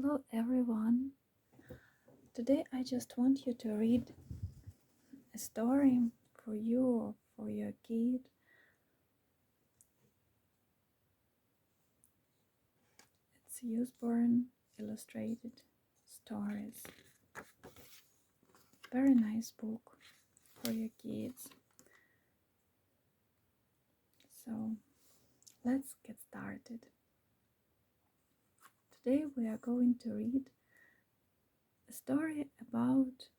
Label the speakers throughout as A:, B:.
A: Hello everyone. Today I just want you to read a story for you or for your kid. It's Usborne illustrated stories. Very nice book for your kids. So let's get started. Today we are going to read a story about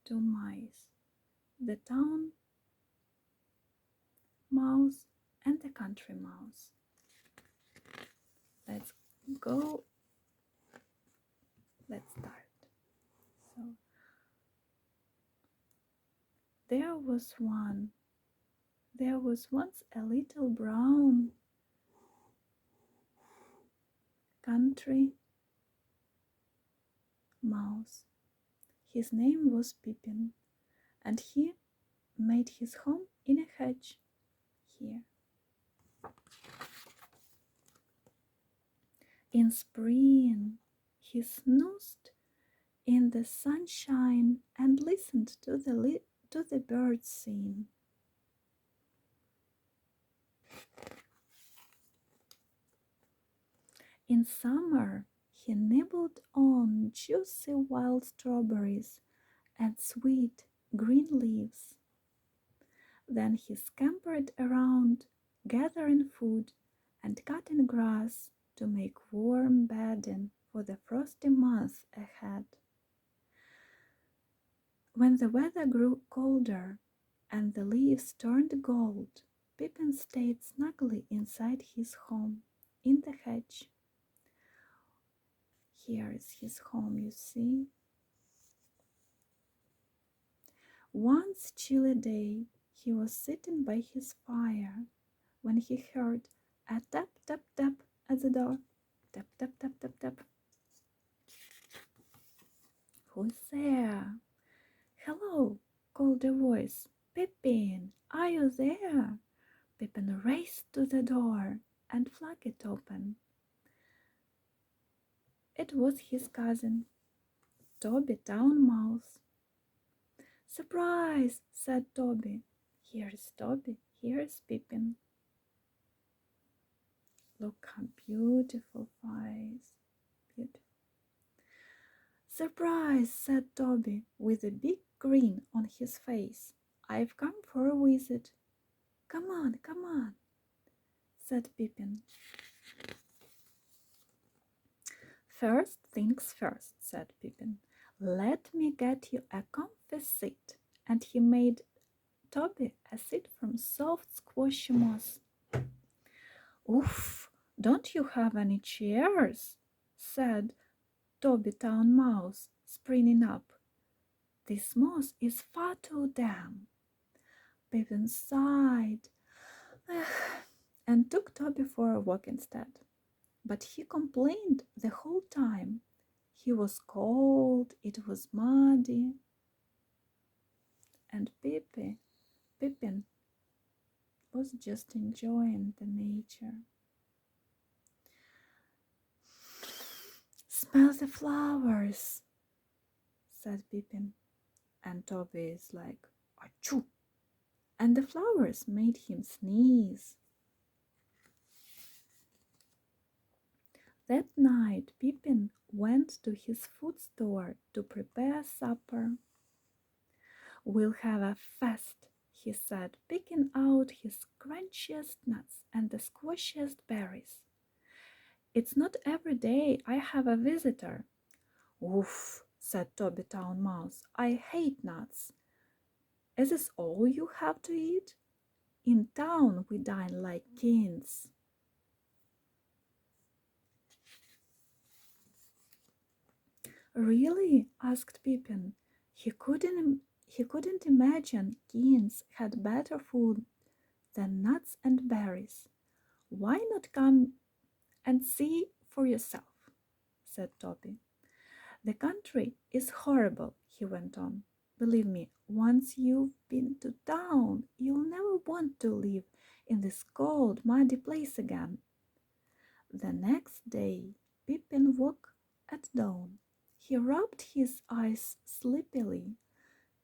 A: two mice, the town mouse and the country mouse. Let's go. Let's start. So there was once a little brown country mouse. His name was Pippin, and he made his home in a hedge here. In spring, he snoozed in the sunshine and listened to the birds sing. In summer, he nibbled on juicy wild strawberries and sweet green leaves. Then he scampered around, gathering food and cutting grass to make warm bedding for the frosty months ahead. When the weather grew colder and the leaves turned gold, Pippin stayed snugly inside his home in the hedge. Here is his home, you see. Once chilly day, he was sitting by his fire when he heard a tap, tap, tap at the door. Tap, tap, tap, tap, tap. Who's there? Hello, called a voice. Pippin, are you there? Pippin raced to the door and flung it open. It was his cousin, Toby Town Mouse. Surprise, said Toby. Here's Toby, here's Pippin. Look how beautiful eyes. Beautiful. Surprise, said Toby, with a big grin on his face. I've come for a visit. Come on, said Pippin. First things first, said Pippin. Let me get you a comfy seat. And he made Toby a seat from soft squashy moss. Oof, don't you have any chairs? Said Toby Town Mouse, springing up. This moss is far too damp. Pippin sighed and took Toby for a walk instead. But he complained the whole time. He was cold, it was muddy, and Pippin was just enjoying the nature. Smell the flowers, said Pippin, and Toby is like, achoo, and the flowers made him sneeze. That night, Pippin went to his food store to prepare supper. We'll have a feast, he said, picking out his crunchiest nuts and the squishiest berries. It's not every day I have a visitor. Oof, said Toby Town Mouse, I hate nuts. Is this all you have to eat? In town we dine like kings. Really? Asked Pippin. He couldn't imagine kings had better food than nuts and berries. Why not come and see for yourself? Said Toby. The country is horrible, he went on. Believe me, once you've been to town, you'll never want to live in this cold, muddy place again. The next day, Pippin woke At dawn, he rubbed his eyes sleepily.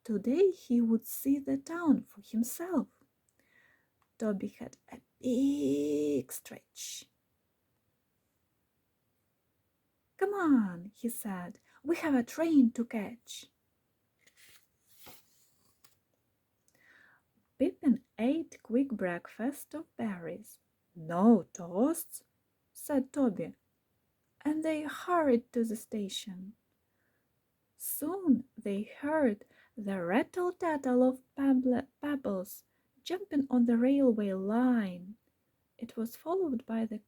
A: Today he would see the town for himself. Toby had a big stretch. "Come on," he said, "we have a train to catch." Pippin ate quick breakfast of berries. "No toasts," said Toby, and they hurried to the station. Soon they heard the rattle-tattle of pebbles jumping on the railway line. It was followed by the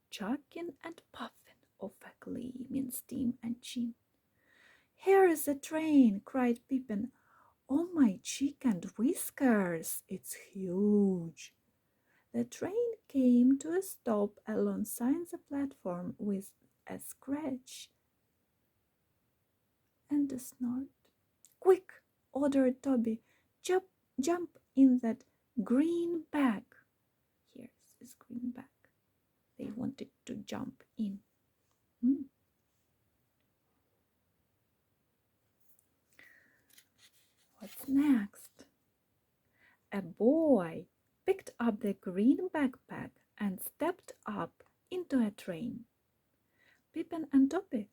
A: chucking and puffing of a gleaming steam engine. "Here is the train!" cried Pippin. "Oh, my cheek and whiskers! It's huge!" The train came to a stop alongside the platform with a scratch and a snort. "Quick!" ordered Toby. Jump in that green bag." Here's this green bag. They wanted to jump in. What's next? A boy picked up the green backpack and stepped up into a train. Pippin and Toby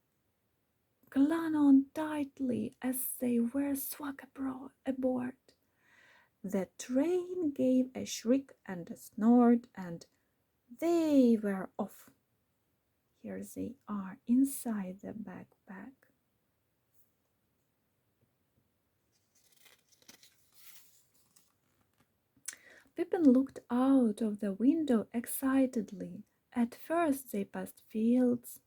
A: clung on tightly as they were swung aboard. The train gave a shriek and a snort, and they were off. Here they are inside the backpack. Pippin looked out of the window excitedly. At first they passed fields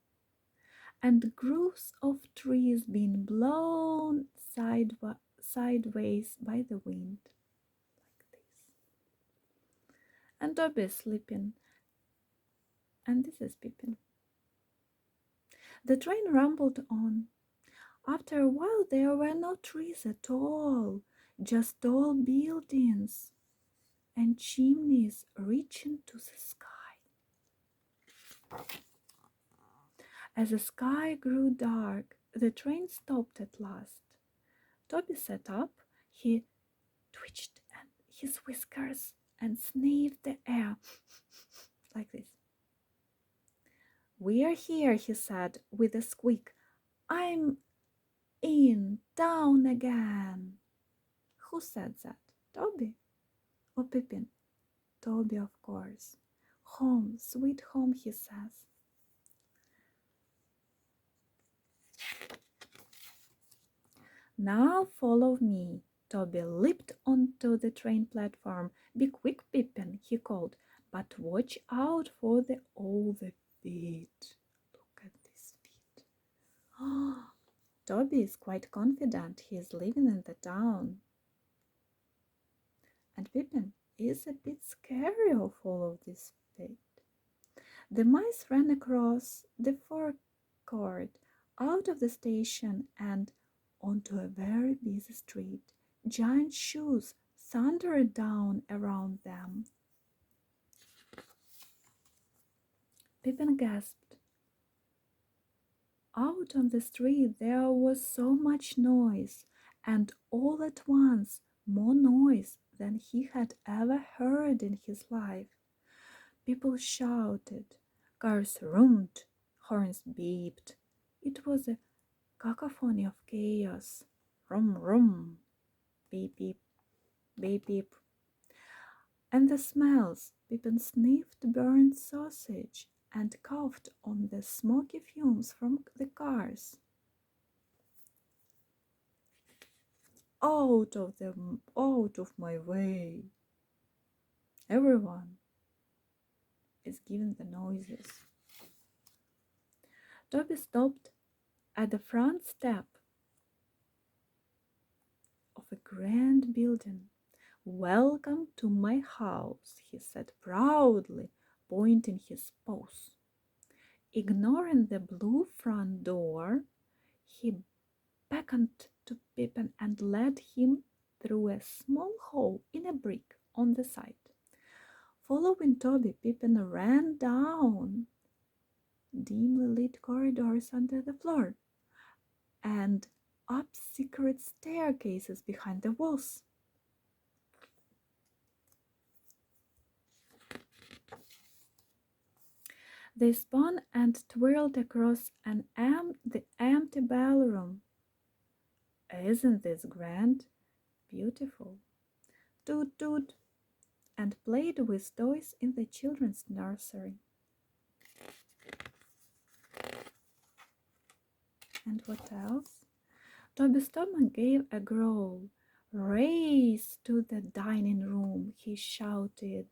A: and groves of trees being blown sideways by the wind, like this. And Toby is sleeping, and this is Pippin. The train rumbled on. After a while there were no trees at all, just tall buildings and chimneys reaching to the sky. As the sky grew dark, the train stopped at last. Toby sat up. He twitched his whiskers and sniffed the air like this. "We're here," he said with a squeak. "I'm in town again." Who said that? Toby or Pippin? Toby, of course. "Home, sweet home," he says. "Now follow me." Toby leaped onto the train platform. "Be quick, Pippin," he called, "but watch out for all the feet. Look at these feet." Oh, Toby is quite confident he is living in the town. And Pippin is a bit scary of all of this feet. The mice ran across the forecourt, out of the station, and onto a very busy street. Giant shoes thundered down around them. Pippin gasped. Out on the street there was so much noise, and all at once more noise than he had ever heard in his life. People shouted, cars rummed, horns beeped. It was a cacophony of chaos. Rum, rum, beep, beep, beep, beep. And the smells. Pippin sniffed burnt sausage and coughed on the smoky fumes from the cars. Out of my way. Everyone is giving the noises. Toby stopped at the front step of a grand building. "Welcome to my house," he said proudly, pointing his paws. Ignoring the blue front door, he beckoned to Pippin and led him through a small hole in a brick on the side. Following Toby, Pippin ran down dimly lit corridors under the floor, and up secret staircases behind the walls. They spun and twirled across the empty ballroom. Isn't this grand? Beautiful. Toot toot, and played with toys in the children's nursery. And what else? Toby's stomach gave a growl. Race to the dining room, he shouted.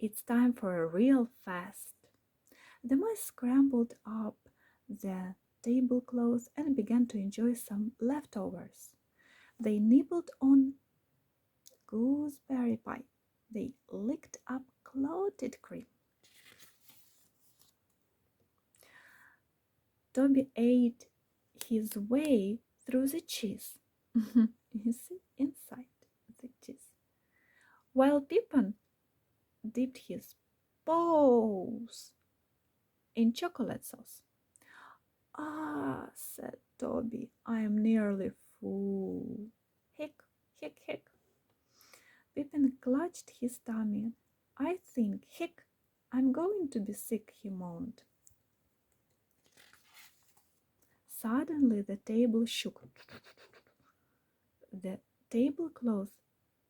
A: It's time for a real fast. The mice scrambled up the tablecloth and began to enjoy some leftovers. They nibbled on gooseberry pie. They licked up clotted cream. Toby ate his way through the cheese. You see, inside the cheese. While Pippin dipped his paws in chocolate sauce. Ah, said Toby, I am nearly full. Hick, hick, hick. Pippin clutched his tummy. I think, hick, I'm going to be sick, he moaned. Suddenly the table shook. The tablecloth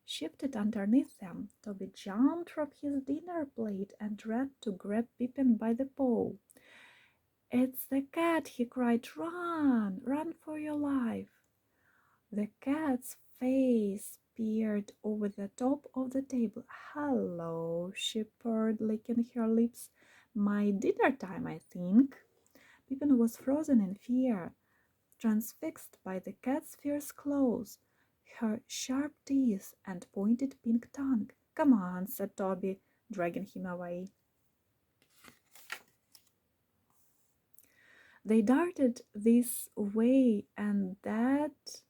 A: shifted underneath them. Toby jumped from his dinner plate and ran to grab Pippin by the paw. It's the cat, he cried. Run! Run for your life! The cat's face peered over the top of the table. Hello, she purred, licking her lips. My dinner time, I think. Pippin was frozen in fear, transfixed by the cat's fierce claws, her sharp teeth, and pointed pink tongue. Come on, said Toby, dragging him away. They darted this way and that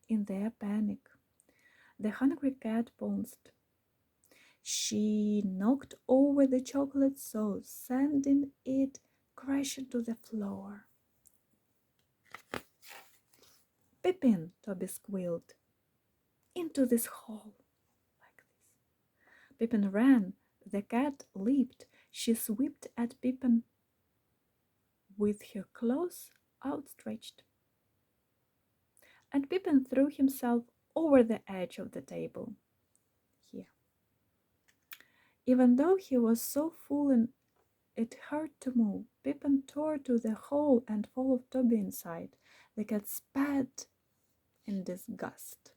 A: in their panic. The hungry cat pounced. She knocked over the chocolate sauce, sending it crashing to the floor. Pippin, Toby squealed, into this hole, like this. Pippin ran. The cat leaped. She swept at Pippin with her claws outstretched. And Pippin threw himself over the edge of the table. Here. Even though he was so full and it hurt to move, Pippin tore to the hole and followed Toby inside. The cat spat in disgust.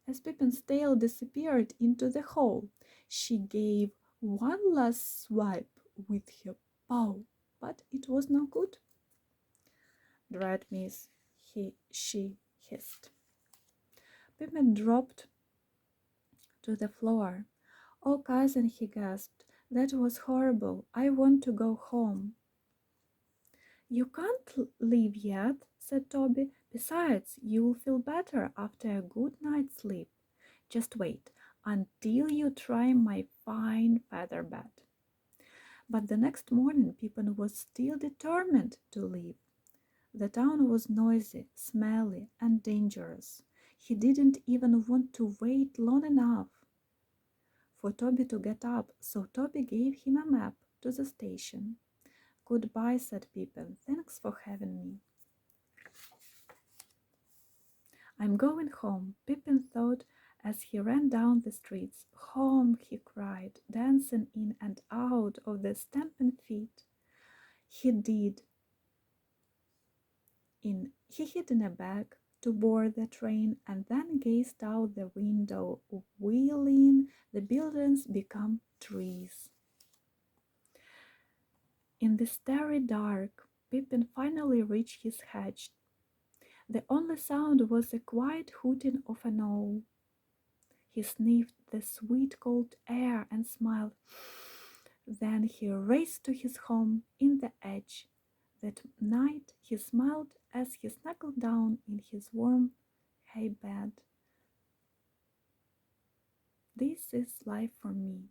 A: As Pippin's tail disappeared into the hole, she gave one last swipe with her paw, but it was no good. Drat miss, she hissed. Pippin dropped to the floor. Oh, cousin, he gasped, that was horrible. I want to go home. You can't leave yet, said Toby. Besides, you'll feel better after a good night's sleep. Just wait until you try my fine feather bed. But the next morning Pippin was still determined to leave. The town was noisy, smelly, and dangerous. He didn't even want to wait long enough for Toby to get up, so Toby gave him a map to the station. Goodbye, said Pippin. Thanks for having me. I'm going home, Pippin thought as he ran down the streets. Home, he cried, dancing in and out of the stamping feet. He hid in a bag to board the train and then gazed out the window, wheeling the buildings become trees. In the starry dark, Pippin finally reached his hedge. The only sound was the quiet hooting of an owl. He sniffed the sweet cold air and smiled. Then he raced to his home in the edge. That night he smiled as he snuggled down in his warm hay bed. This is life for me.